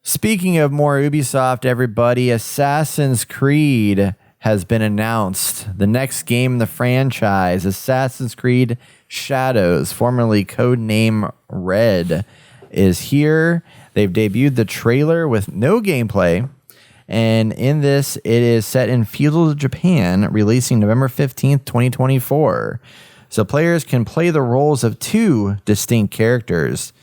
Speaking of more Ubisoft, everybody, Assassin's Creed has been announced. The next game in the franchise, Assassin's Creed Shadows, formerly codename Red, is here. They've debuted the trailer with no gameplay. And in this, it is set in feudal Japan, releasing November 15th, 2024. So players can play the roles of two distinct characters.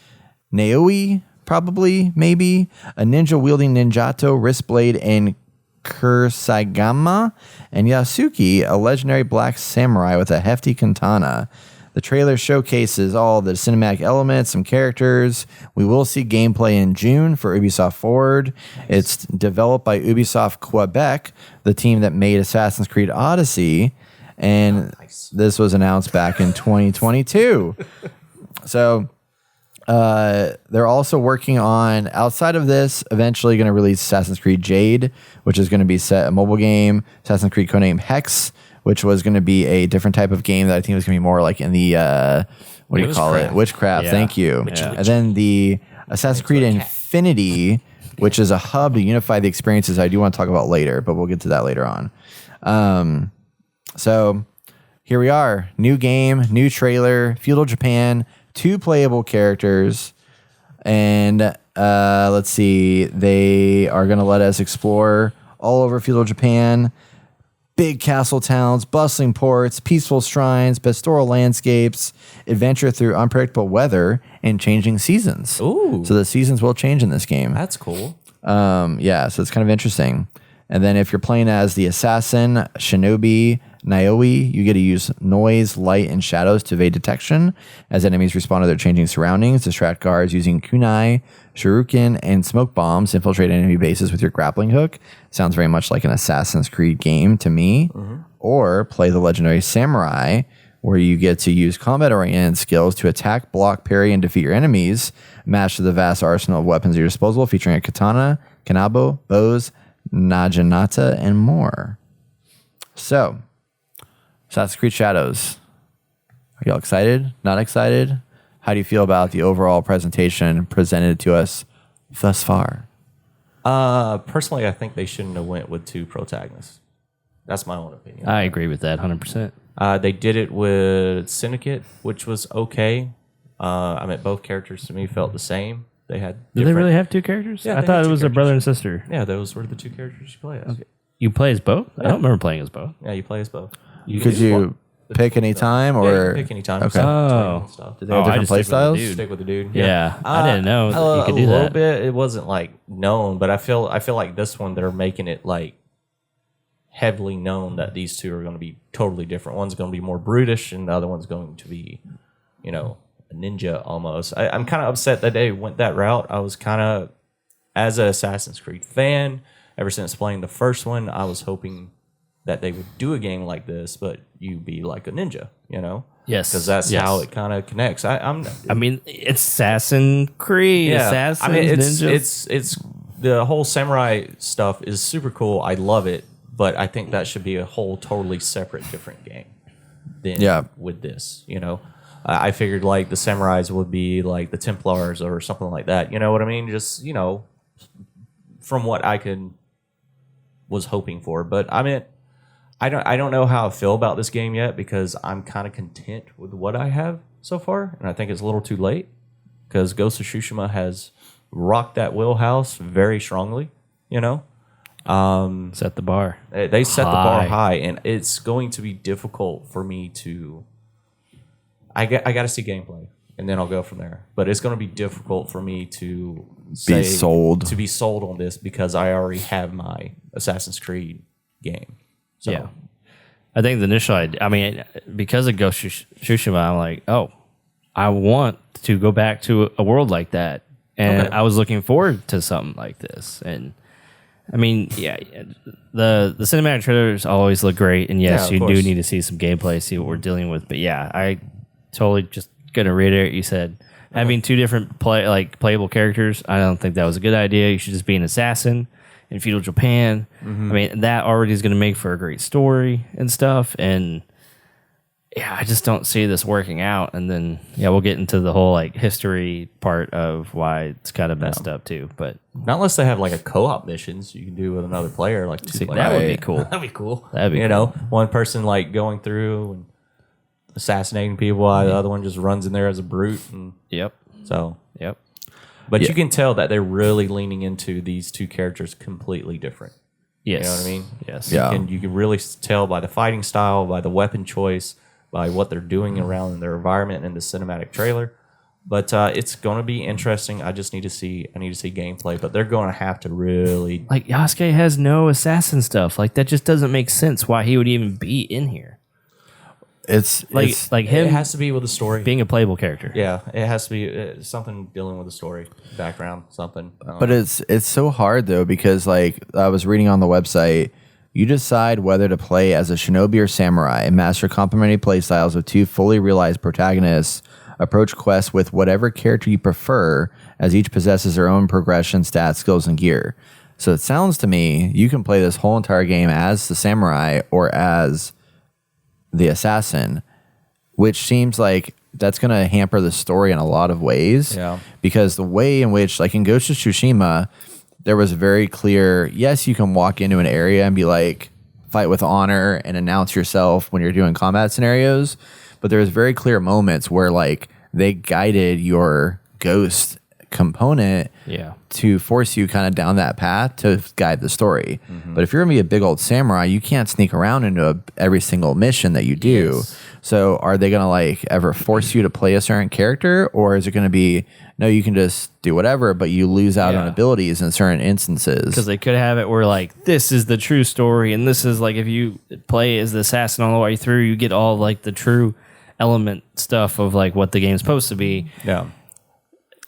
Naoi, probably, maybe, a ninja-wielding ninjato, wristblade, and Kursaigama, and Yasuki, a legendary black samurai with a hefty katana. The trailer showcases all the cinematic elements, some characters. We will see gameplay in June for Ubisoft Forward. It's developed by Ubisoft Quebec, the team that made Assassin's Creed Odyssey, and this was announced back in 2022. So they're also working on, outside of this, eventually going to release Assassin's Creed Jade, which is going to be set a mobile game, Assassin's Creed codename Hex, which was going to be a different type of game that I think was going to be more like in the, what do you call it? Witchcraft. Yeah. Thank you. Yeah. And then the Assassin's Creed Infinity, which is a hub to unify the experiences I do want to talk about later, but we'll get to that later on. So here we are. New game, new trailer, feudal Japan, 2 playable characters. And let's see. They are going to let us explore all over feudal Japan. Big castle towns, bustling ports, peaceful shrines, pastoral landscapes, adventure through unpredictable weather, and changing seasons. Ooh. So the seasons will change in this game. That's cool. Yeah, so it's kind of interesting. And then if you're playing as the assassin, shinobi, Naoi, you get to use noise, light, and shadows to evade detection as enemies respond to their changing surroundings. Distract guards using kunai, shuriken, and smoke bombs. Infiltrate enemy bases with your grappling hook. Sounds very much like an Assassin's Creed game to me. Mm-hmm. Or play the legendary samurai, where you get to use combat-oriented skills to attack, block, parry, and defeat your enemies. Matched to the vast arsenal of weapons at your disposal, featuring a katana, kanabo, bows, naginata, and more. So, Assassin's Creed Shadows. Are y'all excited? Not excited? How do you feel about the overall presentation presented to us thus far? Personally, I think they shouldn't have went with 2 protagonists. That's my own opinion. I agree with that 100%. They did it with Syndicate, which was okay. I mean, both characters to me felt the same. They had. Did they really have 2 characters? Yeah, I thought it was a brother and sister. Yeah, those were the 2 characters you play as. Okay. You play as both? Yeah. I don't remember playing as both. Yeah, you play as both. Could you pick any time, or yeah, you can pick any time? Okay. Stuff. Did they have different play styles? Stick with the dude. Yeah, I didn't know that you could do that. A little bit. It wasn't like known, but I feel like this one they're making it like heavily known that these 2 are going to be totally different. One's going to be more brutish, and the other one's going to be, a ninja almost. I'm kind of upset that they went that route. I was kind of, as an Assassin's Creed fan, ever since playing the first one, I was hoping that they would do a game like this, but you be like a ninja, Yes, because that's how it kind of connects. I mean, it's Assassin's Creed. Yeah, Assassin, it's the whole samurai stuff is super cool. I love it, but I think that should be a whole totally separate, different game than with this. I figured like the samurais would be like the Templars or something like that. You know what I mean? Just from what I was hoping for, but I mean. I don't know how I feel about this game yet because I'm kind of content with what I have so far, and I think it's a little too late because Ghost of Tsushima has rocked that wheelhouse very strongly. Set the bar. They set the bar high, and it's going to be difficult for me to. I got to see gameplay, and then I'll go from there. But it's going to be difficult for me to be sold on this because I already have my Assassin's Creed game. So. Yeah, I think the initial idea, I mean, because of Ghost of Tsushima, I'm like, oh, I want to go back to a world like that. And I was looking forward to something like this. And I mean, yeah, the cinematic trailers always look great. And yes, you do need to see some gameplay, see what we're dealing with. But yeah, I totally just going to reiterate what you said. Having 2 different playable characters, I don't think that was a good idea. You should just be an assassin in feudal Japan. Mm-hmm. I mean, that already is going to make for a great story and stuff. And yeah, I just don't see this working out. And then, yeah, we'll get into the whole like history part of why it's kind of messed up too. But not unless they have like a co-op missions you can do with another player, like two players. that would be cool. That'd be cool. That'd be you cool. know, one person like going through and assassinating people, while the other one just runs in there as a brute. And Yep. so, Yep. but you can tell that they're really leaning into these two characters completely different. Yes. You know what I mean? Yes. Yeah. You can really tell by the fighting style, by the weapon choice, by what they're doing around in their environment in the cinematic trailer. But it's going to be interesting. I just need to see gameplay. But they're going to have to really Like Yasuke has no assassin stuff. Like that just doesn't make sense why he would even be in here. It's Like It him has to be with the story. being a playable character. Yeah, it has to be something dealing with the story, background, something. but it's so hard though, because like I was reading on the website, you decide whether to play as a shinobi or samurai and master complementary playstyles with two fully realized protagonists. Approach quests with whatever character you prefer, as each possesses their own progression, stats, skills, and gear. So it sounds to me you can play this whole entire game as the samurai or as the assassin, which seems like that's going to hamper the story in a lot of ways. Yeah. Because the way in which, like in Ghost of Tsushima, there was very clear, yes, you can walk into an area and be like, fight with honor and announce yourself when you're doing combat scenarios. But there was very clear moments where like they guided your ghost component Yeah. to force you kind of down that path to guide the story. But if you're gonna be a big old samurai, you can't sneak around into every single mission that you do. Yes. So are they gonna like ever force you to play a certain character, or is it gonna be no, you can just do whatever, but you lose out on Yeah. abilities in certain instances? Because they could have it where like this is the true story, and this is like if you play as the assassin all the way through, you get all like the true element stuff of like what the game's supposed to be. yeah.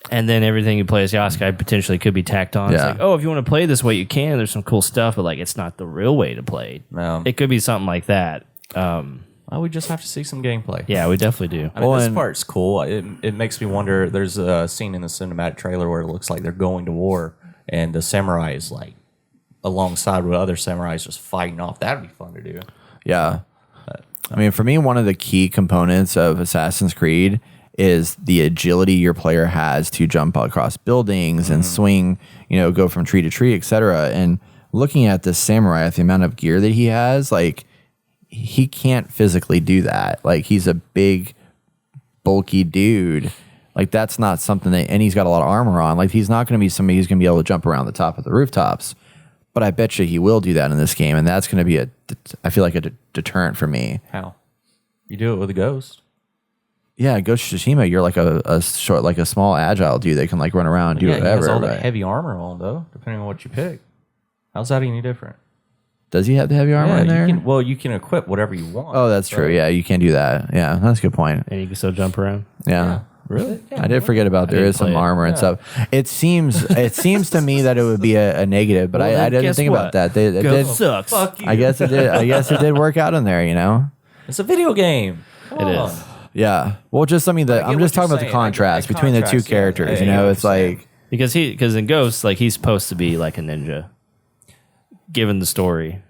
And then everything you play as Yasuke potentially could be tacked on. It's Yeah. like, oh, if you want to play this way, you can. There's some cool stuff, but like it's not the real way to play. No. It could be something like that. Well, we just have to see some gameplay. Yeah, we definitely do. I mean, Well, this and- part's cool. It makes me wonder. There's a scene in the cinematic trailer where it looks like they're going to war, and the samurai is like alongside with other samurais just fighting off. That'd be fun to do. Yeah. I mean, for me, one of the key components of Assassin's Creed is the agility your player has to jump across buildings and swing, go from tree to tree, etc. And looking at this samurai, at the amount of gear that he has, like, he can't physically do that. Like, he's a big, bulky dude. Like, that's not something that, and he's got a lot of armor on. Like, he's not going to be somebody who's going to be able to jump around the top of the rooftops. But I bet you he will do that in this game, and that's going to be I feel like a deterrent for me. How? You do it with a ghost. Yeah, Ghost of Tsushima, you're like a short, like a small agile dude that can like run around and do Yeah, he has whatever. all the Right? heavy armor on though, depending on what you pick. How's that any different? Does he have the heavy armor in there? You can equip whatever you want. Oh, that's true. Yeah, you can do that. Yeah, that's a good point. And you can still jump around. Yeah. Really? I did forget about there didn't is some play it. armor and stuff. It seems to me that it would be a negative, but Well, I then didn't guess think what? about that. It did. Ghost sucks. Fuck you. I guess it did. I guess it did work out in there. It's a video game. Come It on. is. Yeah. Well, just I'm just what talking you're about the saying. contrast The between the two contrast, yeah. characters. I get what It's you're saying. like Because in Ghost, like he's supposed to be like a ninja, given the story.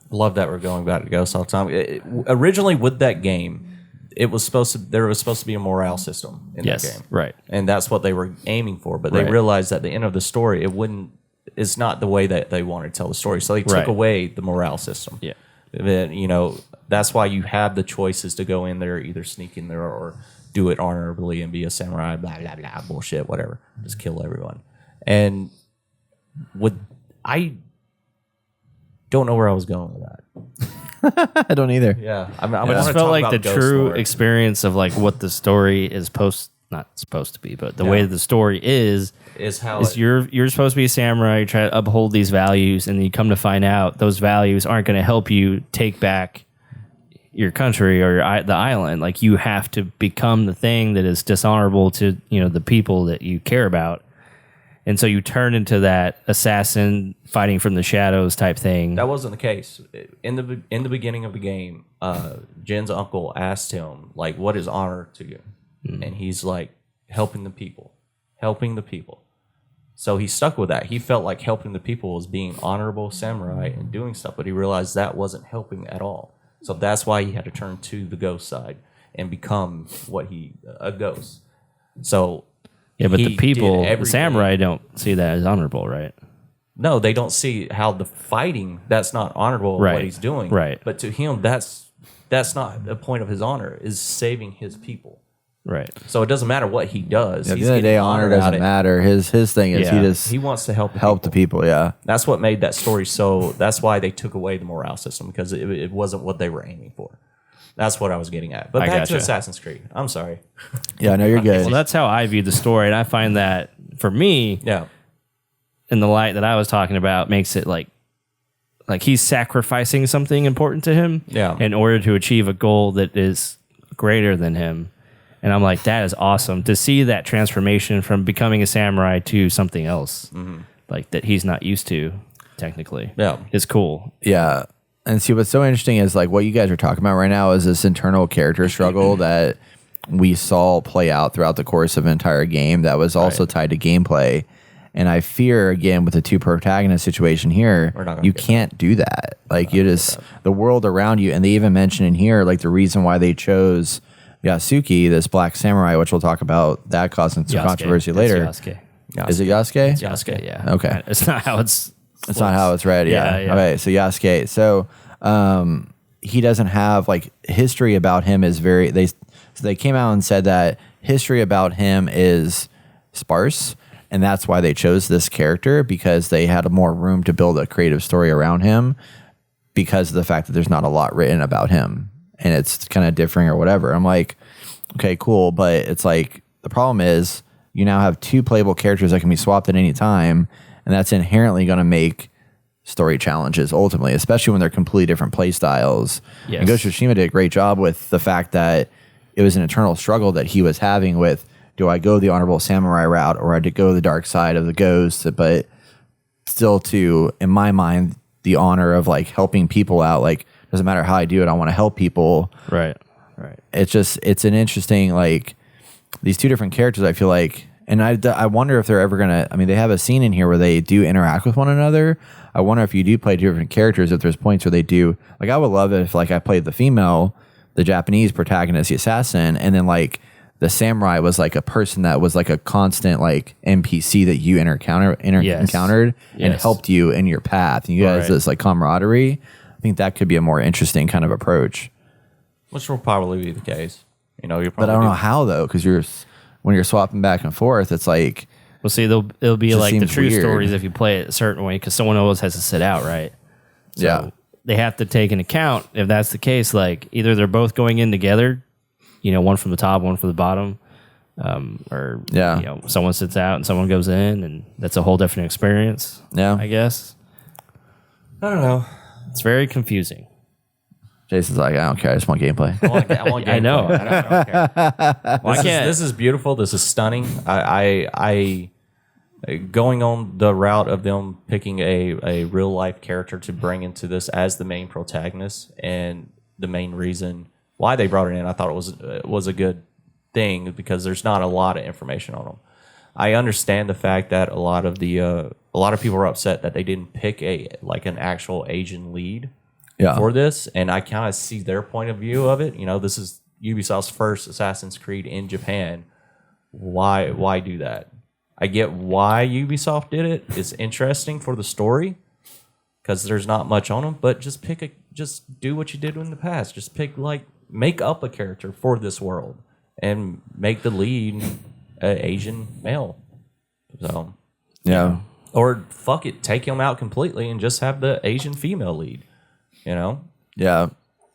Love that we're going back to Ghost all the time. Originally, with that game, there was supposed to be a morale system in Yes, that game, right. And that's what they were aiming for. But they Right. realized at the end of the story, it's not the way that they wanted to tell the story. So they took Right. away the morale system. Yeah. Then, that's why you have the choices to go in there, either sneak in there or do it honorably and be a samurai. Blah blah blah bullshit, whatever. Just kill everyone. And I don't know where I was going with that. I don't either. Yeah, I just felt like the true experience of like what the story is not supposed to be, but the way the story is how you're supposed to be a samurai, you try to uphold these values, and you come to find out those values aren't going to help you take back your country or the island. Like you have to become the thing that is dishonorable to the people that you care about. And so you turn into that assassin fighting from the shadows type thing. that wasn't the case in the beginning of the game. Jin's uncle asked him like, "What is honor to you?" And he's like, "Helping the people, helping the people." So he stuck with that. He felt like helping the people was being honorable samurai and doing stuff, but he realized that wasn't helping at all. So that's why he had to turn to the ghost side. and become what a ghost. So yeah, but the he people, did the everything. samurai, don't see that as honorable, right? No, they don't see how the fighting, that's not honorable Right. what he's doing. Right. But to him, that's not the point of his honor, is saving his people. Right. So it doesn't matter what he does. At the He's end of the day, getting honor honor out doesn't of it. matter. His thing is Yeah. He wants to help the people. Yeah. That's what made that story so. That's why they took away the morale system, because it wasn't what they were aiming for. That's what I was getting at. But I back to gotcha. Assassin's Creed. I'm sorry. Yeah, no, you're good. Well, that's how I view the story, and I find that for me, Yeah. in the light that I was talking about, makes it like he's sacrificing something important to him, Yeah. in order to achieve a goal that is greater than him. And I'm like, that is awesome to see that transformation from becoming a samurai to something else, like that he's not used to. Technically, Yeah. is cool. Yeah. And see, what's so interesting is like what you guys are talking about right now is this internal character struggle that we saw play out throughout the course of an entire game that was also tied to gameplay. And I fear, again, with the two protagonist situation here, you can't do that. Like, you just, the world around you, and they even mention in here, like, the reason why they chose Yasuke, this black samurai, which we'll talk about that causing some controversy later. Yasuke. Is it Yasuke? Yasuke, yeah. Okay. It's not how it's not how it's read. Yeah. Okay. So Yasuke. So he doesn't have like history about him is very. They came out and said that history about him is sparse, and that's why they chose this character, because they had more room to build a creative story around him because of the fact that there's not a lot written about him and it's kind of differing or whatever. I'm like, okay, cool, but it's like the problem is you now have two playable characters that can be swapped at any time, and that's inherently going to make story challenges ultimately, especially when they're completely different play styles. Yes. And Ghost of Tsushima did a great job with the fact that it was an internal struggle that he was having with, do I go the honorable samurai route or I to go the dark side of the ghost, but still to, in my mind, the honor of like helping people out. Like, doesn't matter how I do it, I want to help people. right. It's an interesting, like, these two different characters, I feel like, and I wonder if they're ever gonna, I mean, they have a scene in here where they do interact with one another. I wonder if you do play two different characters, if there's points where they do, like, I would love it if like I played the female, the Japanese protagonist, the assassin, and then like the samurai was like a person that was like a constant like NPC that you encountered and helped you in your path. And you guys, this like camaraderie. I think that could be a more interesting kind of approach. Which will probably be the case. You know, But I don't know how though, because when you're swapping back and forth, it's like, Well, see, it'll be Just like the seems true weird. stories if you play it a certain way, because someone always has to sit out, right? So Yeah. they have to take into account, if that's the case, like either they're both going in together, you know, one from the top, one from the bottom, or you know, someone sits out and someone goes in, and that's a whole different experience. Yeah. I guess I don't know. it's very confusing. Jason's like, I don't care, I just want gameplay. I want I know. gameplay. I don't care. Well, I can't. This is beautiful. This is stunning. I going on the route of them picking a real life character to bring into this as the main protagonist, and the main reason why they brought it in, I thought it was a good thing, because there's not a lot of information on them. I understand the fact that a lot of people are upset that they didn't pick an actual Asian lead for this, and I kind of see their point of view of it. You know, this is Ubisoft's first Assassin's Creed in Japan. Why do that? I get why Ubisoft did it. It's interesting for the story because there's not much on them, but just do what you did in the past. Just make up a character for this world and make the lead an Asian male. So Yeah. or fuck it, take him out completely and just have the Asian female lead. You know? Yeah.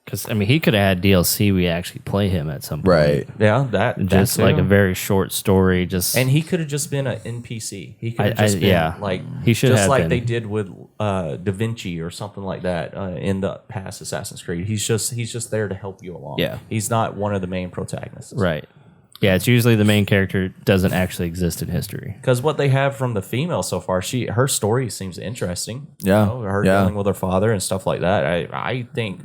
Because I mean, he could have had DLC. We actually play him at some point, Right. Yeah, that's Just like a very short story. and he could have just been an NPC. He could have just been like he should just have like been. they did with Da Vinci or something like that in the past Assassin's Creed. He's just there to help you along. Yeah. He's not one of the main protagonists. Right. Yeah, it's usually the main character doesn't actually exist in history. Because what they have from the female so far, her story seems interesting. Yeah. You know, her dealing with her father and stuff like that. I think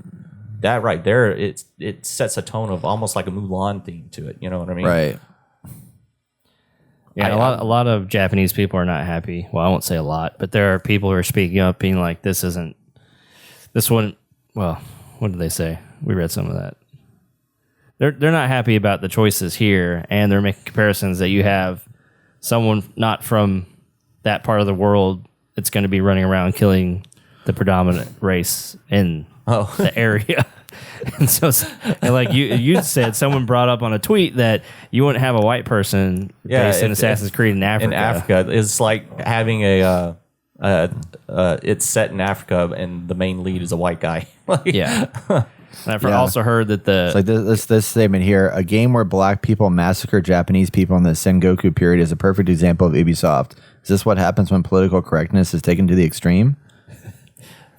that right there, it sets a tone of almost like a Mulan theme to it. You know what I mean? Right. Yeah, a lot of Japanese people are not happy. Well, I won't say a lot, but there are people who are speaking up, being like, this one. Well, what did they say? We read some of that. they're not happy about the choices here, and they're making comparisons that you have someone not from that part of the world that's going to be running around killing the predominant race in the area. And so, and like you said, someone brought up on a tweet that you wouldn't have a white person based in Assassin's Creed in Africa. In Africa, it's like having it's set in Africa and the main lead is a white guy. Yeah. And I've also heard that it's like this statement here: a game where black people massacre Japanese people in the Sengoku period is a perfect example of Ubisoft. Is this what happens when political correctness is taken to the extreme?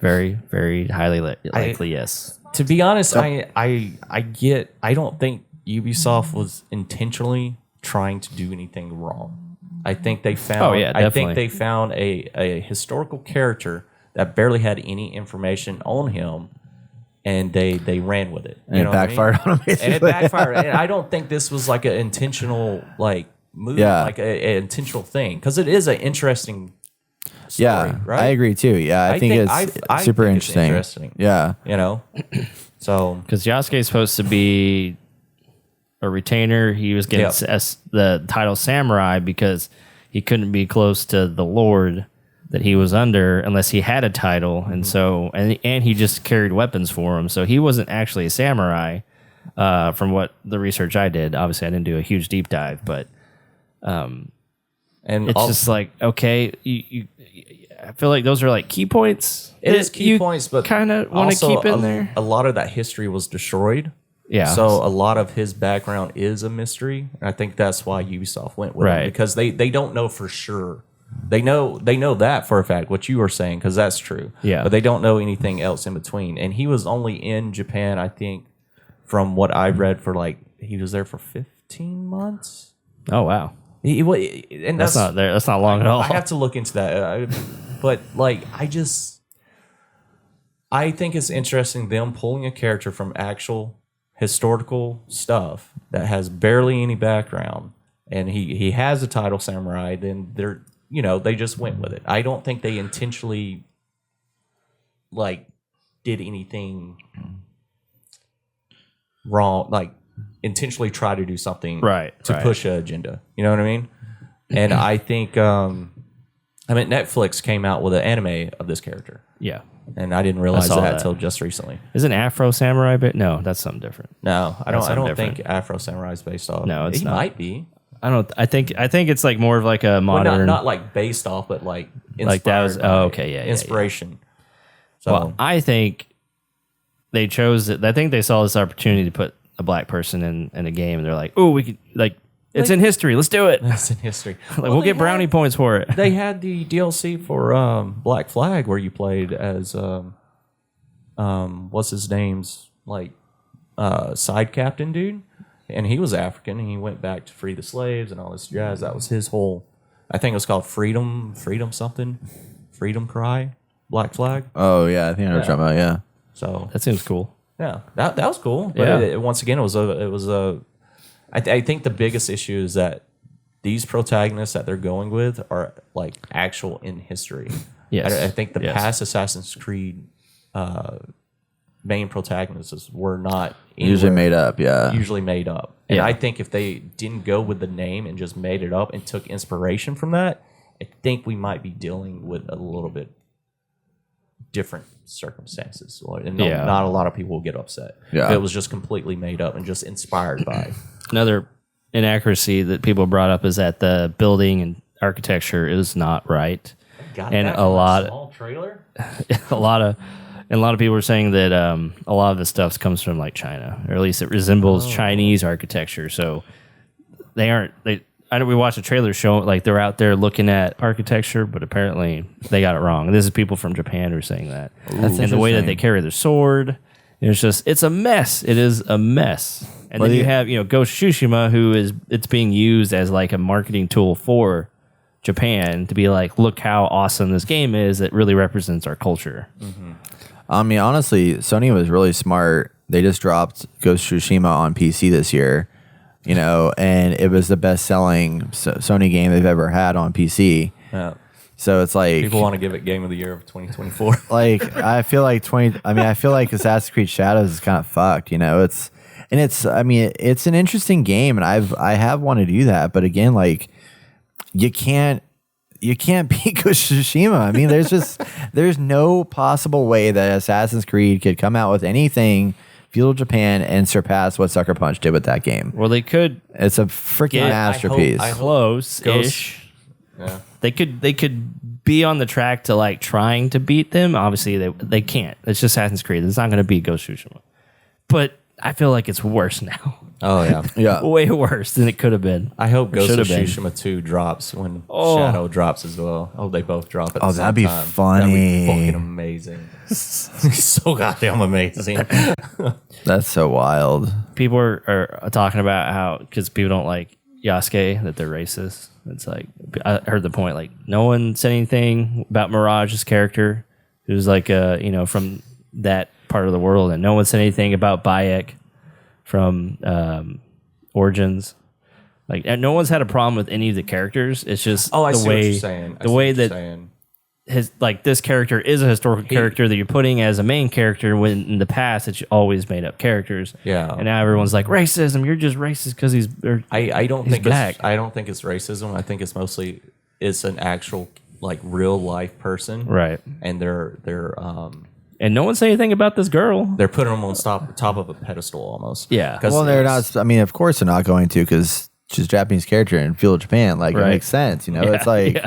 Very, very highly likely, yes. To be honest, I don't think Ubisoft was intentionally trying to do anything wrong. I think they found a historical character that barely had any information on him, and they ran with it. And it backfired on them, basically. And it backfired. And I don't think this was like an intentional move, like an intentional thing, because it is an interesting story, right? I agree too. Yeah, I think it's super interesting. Yeah. So because Yasuke is supposed to be a retainer, he was getting the title samurai because he couldn't be close to the lord that he was under unless he had a title, and so and he just carried weapons for him, so he wasn't actually a samurai. From what the research I did, obviously I didn't do a huge deep dive, but and it's just like, okay, you I feel like those are like key points. It is key points, but kind of want to keep in there. A lot of that history was destroyed. Yeah. So a lot of his background is a mystery. And I think that's why Ubisoft went with him, because they don't know for sure. They know that for a fact, what you were saying, because that's true. Yeah. But they don't know anything else in between. And he was only in Japan, I think, from what I read, he was there for 15 months. Oh, wow. And that's not there. That's not long at all. I have to look into that. But I think it's interesting them pulling a character from actual historical stuff that has barely any background, and he has a title samurai. Then they just went with it. I don't think they intentionally did anything wrong, intentionally try to do something to push an agenda. You know what I mean? And I think Netflix came out with an anime of this character. Yeah. And I didn't realize that until just recently. Isn't Afro Samurai no, that's something different. No, I don't think Afro Samurai is based off. No, it's not. It might be. I think it's like more of like a modern, well, not like based off, but like inspired. Like that was inspiration. Yeah. So well, I think they chose it. I think they saw this opportunity to put a black person in a game, and they're like, "Oh, we could it's in history. Let's do it. It's in history. We'll get brownie points for it." They had the DLC for Black Flag where you played as what's his name's side captain dude, and he was African, and he went back to free the slaves and all this jazz. That was his whole. I think it was called Freedom Cry, Black Flag. Oh yeah, I think I know what you're talking about. Yeah. So that seems cool. Yeah, that was cool. But once again, it was a. I think the biggest issue is that these protagonists that they're going with are actual in history. Yes. I think the past Assassin's Creed main protagonists were not usually made up. Yeah, usually made up. And I think if they didn't go with the name and just made it up and took inspiration from that, I think we might be dealing with a little bit different circumstances, and not a lot of people will get upset if it was just completely made up and just inspired by. Another inaccuracy that people brought up is that the building and architecture is not right. And a lot trailer. a lot of people were saying that a lot of the stuff comes from China, or at least it resembles Chinese architecture. So they aren't. I know we watched a trailer showing they're out there looking at architecture, but apparently they got it wrong. And this is people from Japan who are saying that. And the way that they carry their sword, it's a mess. It is a mess. And then you have Ghost Tsushima, it's being used as a marketing tool for Japan to be look how awesome this game is. It really represents our culture. Mm-hmm. I mean, honestly, Sony was really smart. They just dropped Ghost Tsushima on PC this year. And it was the best-selling Sony game they've ever had on PC. Yeah. So it's people want to give it Game of the Year of 2024. I feel like I feel like Assassin's Creed Shadows is kind of fucked. And it's an interesting game, and I have wanted to do that, but again, like you can't beat Ghost of Tsushima. I mean, there's no possible way that Assassin's Creed could come out with anything feudal Japan and surpass what Sucker Punch did with that game. Well, they could. It's a freaking masterpiece. Close-ish. Yeah. They could be on the track to like trying to beat them. Obviously, they can't. It's just Assassin's Creed. It's not going to beat Ghost of Tsushima. But I feel like it's worse now. Oh yeah, yeah, way worse than it could have been. I hope Ghost of Tsushima 2 drops when Shadow drops as well. Oh, they both drop at the same that'd be time. funny. That'd be fucking amazing. So goddamn amazing. That's so wild. People are talking about how because people don't like Yasuke that they're racist. It's like I heard the point like no one said anything about Mirage's character, who's like from that part of the world, and no one said anything about Bayek from Origins. Like no one's had a problem with any of the characters. It's just I see what you're saying. The way that his like this character is a historical character that you're putting as a main character when in the past it's always made up characters. Yeah, and now everyone's like racism. You're just racist because he's. I don't think black. I don't think it's racism. I think it's mostly an actual like real life person, right? And they're and no one said anything about this girl. They're putting them on top of a pedestal almost. Yeah. Well, they're not. I mean, of course they're not going to because she's a Japanese character in feudal Japan. Like it makes sense, It's like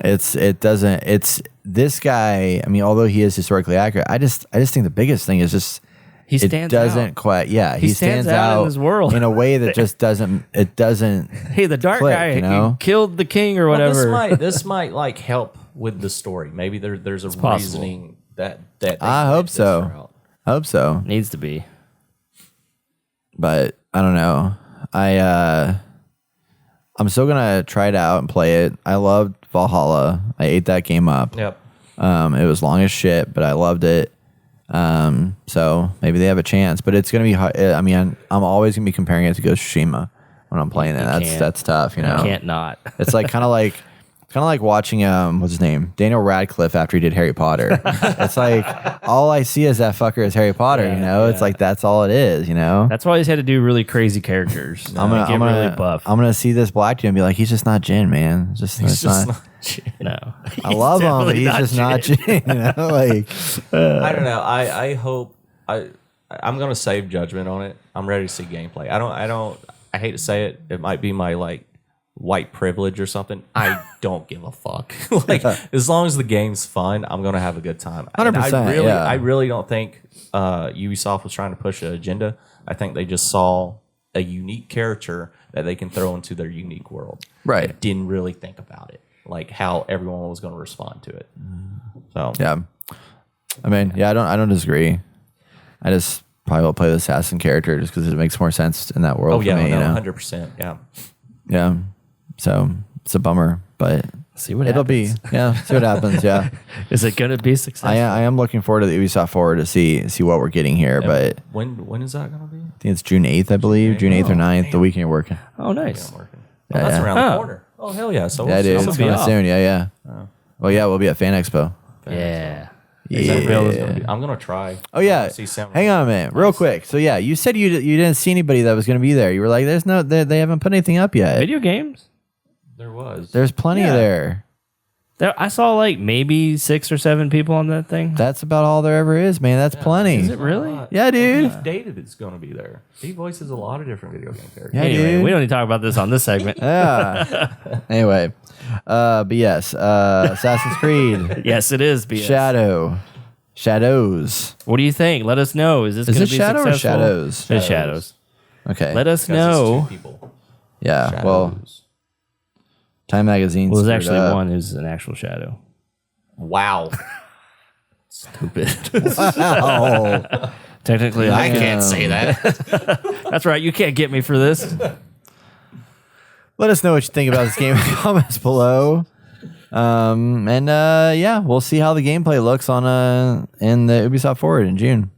it doesn't. It's this guy. I mean, although he is historically accurate, I just think the biggest thing is just he stands doesn't out. quite. Yeah, he stands out in this world in a way that just doesn't. It doesn't. Hey, the dark guy he killed the king or whatever. Well, this might like help with the story. Maybe there's a reasoning. That I hope so. I hope so. Needs to be. But I don't know. I'm still gonna try it out and play it. I loved Valhalla. I ate that game up. Yep. It was long as shit, but I loved it. So maybe they have a chance. But it's gonna be hard. I mean, I'm always gonna be comparing it to Ghost of Tsushima when I'm playing it. That's tough. You can't not. It's like kind of like watching what's his name, Daniel Radcliffe after he did Harry Potter. It's like all I see is that fucker is Harry Potter. It's like that's all it is. That's why he's had to do really crazy characters. I'm gonna really buff. I'm gonna see this black dude and be like, he's just not Jin, man. He's just not Jin. No, I love him, but he's just not Jin. Like I don't know. I hope I'm gonna save judgment on it. I'm ready to see gameplay. I hate to say it. It might be my like white privilege or something. I don't give a fuck. Like as long as the game's fun, I'm gonna have a good time. 100%. I really don't think Ubisoft was trying to push an agenda. I think they just saw a unique character that they can throw into their unique world. Right. And didn't really think about it, like how everyone was going to respond to it. So yeah, I mean, I don't disagree. I just probably will play the assassin character just because it makes more sense in that world. Oh yeah, for me, 100%. Yeah. Yeah. So it's a bummer, but see what it'll happens. be. Yeah, see what happens. Yeah. Is it going to be successful? I am looking forward to the Ubisoft Forward to see what we're getting here. But when is that going to be? I think it's June 8th, I believe. June 8th or 9th, the weekend you're working. Oh, nice. I'm working. Oh, that's around the corner. Oh hell yeah! So yeah, dude, it's coming soon. Yeah. Well, yeah, we'll be at Fan Expo. Yeah. I'm gonna try. Oh yeah. Hang on a minute, real quick. So yeah, you said you didn't see anybody that was going to be there. You were like, "There's no, they haven't put anything up yet." Video games. There's plenty there. I saw like maybe 6 or 7 people on that thing. That's about all there ever is, man. That's plenty. Is it really? Yeah, dude. Dated is going to be there. He voices a lot of different video game characters. Yeah, anyway, dude. we don't need to talk about this on this segment. Yeah. Anyway, but yes, Assassin's Creed. Yes, it is. BS. Shadows. What do you think? Let us know. Is this going to be Shadow successful? or Shadows? It's Shadows. Okay. Let us know. Yeah. Shadows. Well, Time Magazine. Well, there's actually one who's an actual shadow. Wow. Stupid. Wow. Technically, I can't say that. That's right. You can't get me for this. Let us know what you think about this game in the comments below. Yeah, we'll see how the gameplay looks in the Ubisoft Forward in June.